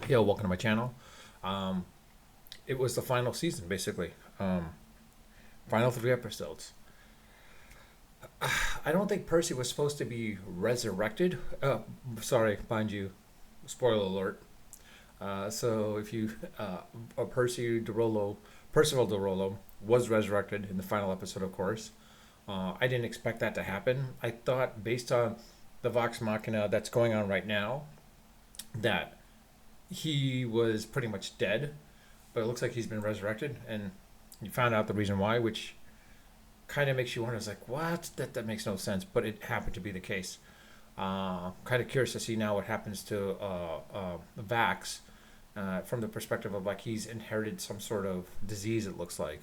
Yo, welcome to my channel. Um, it was the final season, basically. Final three episodes. I don't think Percy was supposed to be resurrected. Sorry, mind you, spoiler alert. So if you, Percival DeRollo was resurrected in the final episode, of course. I didn't expect that to happen. I thought, based on the Vox Machina that's going on right now, that he was pretty much dead, but it looks like he's been resurrected, and you found out the reason why, which kind of makes you wonder. It's like, what? That makes no sense, but it happened to be the case. Kind of curious to see now what happens to Vax from the perspective of like he's inherited some sort of disease. It looks like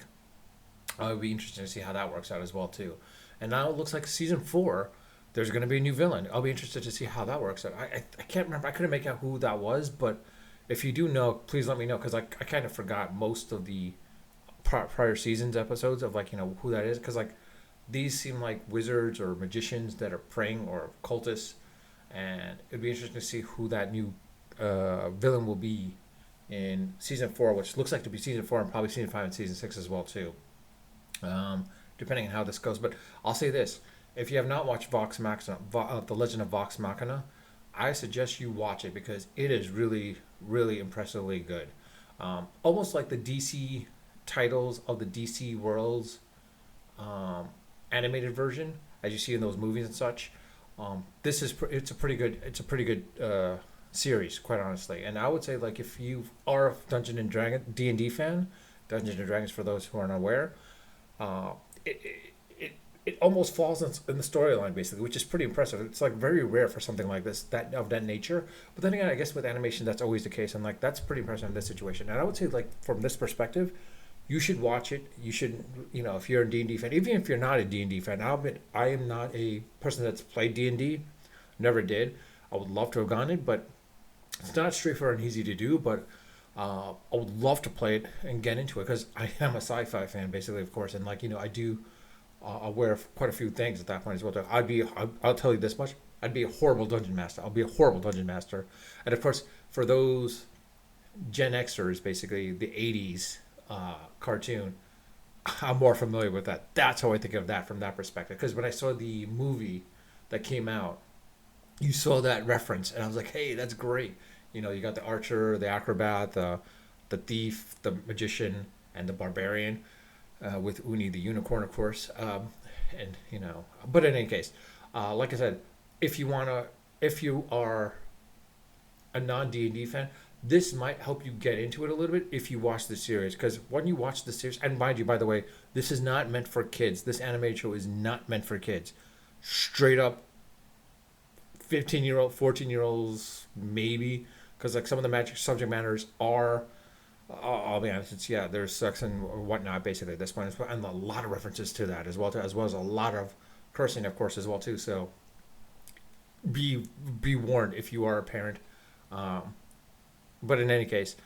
it would be interesting to see how that works out as well too. And now it looks like season four. There's going to be a new villain. I'll be interested to see how that works out. I can't remember. I couldn't make out who that was, but if you do know, please let me know because I kind of forgot most of the prior seasons episodes of like who that is because like these seem like wizards or magicians that are praying or cultists, and it'd be interesting to see who that new villain will be in season four, which looks like to be season four and probably season five and season six as well too, depending on how this goes. But I'll say this: if you have not watched Vox Machina, The Legend of Vox Machina, I suggest you watch it because it is really, really impressively good. Almost like the DC titles of the DC worlds animated version, as you see in those movies and such. This is it's a pretty good series, quite honestly. And I would say like if you are a Dungeon and Dragon D&D fan, Dungeons and Dragons for those who aren't aware, uh, it, it almost falls in the storyline basically, which is pretty impressive. It's like very rare for something like this that of that nature. But then again, I guess with animation, that's always the case, and like that's pretty impressive in this situation. And I would say like from this perspective, you should watch it. You should, if you're a D&D fan, even if you're not a D&D fan, I'll admit I am not a person that's played D&D, never did. I would love to have gone it, but it's not straightforward and easy to do. But I would love to play it and get into it because I am a sci-fi fan, basically, of course, and like I do aware of quite a few things at that point as well. I'll tell you this much: I'd be a horrible dungeon master. I'll be a horrible dungeon master, and of course, for those Gen Xers, basically the '80s cartoon, I'm more familiar with that. That's how I think of that from that perspective. Because when I saw the movie that came out, you saw that reference, and I was like, "Hey, that's great." You got the archer, the acrobat, the thief, the magician, and the barbarian, with Uni the unicorn, of course. And but in any case, like I said, if you are a non D&D fan, this might help you get into it a little bit if you watch the series. Because when you watch the series, and mind you, by the way, this is not meant for kids. This animated show is not meant for kids. Straight up 15-year-old, 14-year-olds, maybe. Because like some of the magic subject matters are, I'll be honest, there's sex and whatnot basically at this point, and a lot of references to that as well, as well as a lot of cursing, of course, as well too. So be warned if you are a parent. Um, but in any case,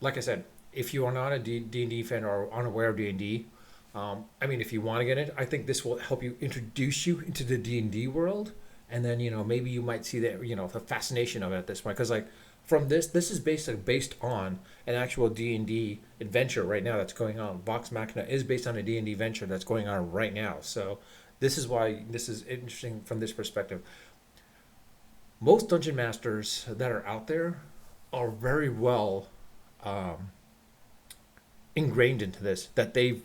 like I said, if you are not a D&D fan or unaware of D&D, I mean, if you want to get it, I think this will help you introduce you into the D&D world, and then maybe you might see that the fascination of it at this point, because like from this is based on an actual D&D adventure right now that's going on. Vox Machina is based on a D&D venture that's going on right now, so this is why this is interesting from this perspective. Most dungeon masters that are out there are very well um, ingrained into this, that they've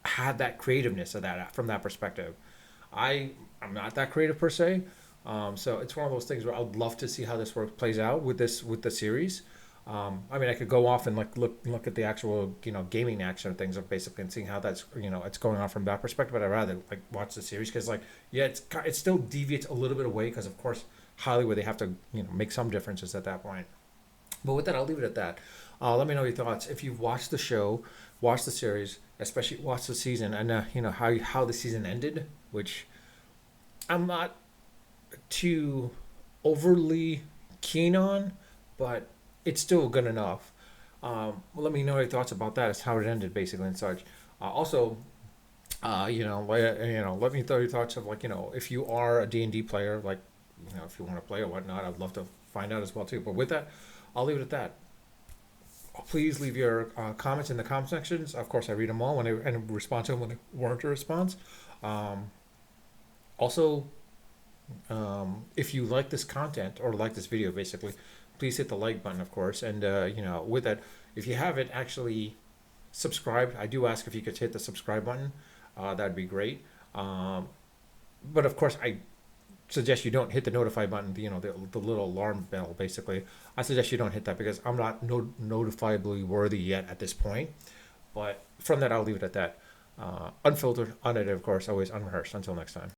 had that creativeness of that from that perspective. I'm not that creative per se, so it's one of those things where I'd love to see how this work plays out with the series. I mean, I could go off and like look at the actual gaming action of things of basically and seeing how that's it's going on from that perspective. But I'd rather like watch the series because like it still deviates a little bit away because of course Hollywood they have to make some differences at that point. But with that, I'll leave it at that. Let me know your thoughts. If you've watched the show, watched the series, especially watched the season, and how the season ended, which I'm not too overly keen on, but it's still good enough. Well, let me know your thoughts about that. As how it ended, basically, and such. Also, let me know your thoughts of like if you are a D&D player, like if you want to play or whatnot, I'd love to find out as well too. But with that, I'll leave it at that. Please leave your comments in the comment sections. Of course, I read them all when I and respond to them when I warrant a response. Um, Also, if you like this content or like this video, basically, please hit the like button, of course. And with that, if you haven't actually subscribed, I do ask if you could hit the subscribe button. That'd be great. But of course, I suggest you don't hit the notify button. The little alarm bell. Basically, I suggest you don't hit that because I'm not notifiably worthy yet at this point. But from that, I'll leave it at that. Unfiltered, unedited, of course, always unrehearsed. Until next time.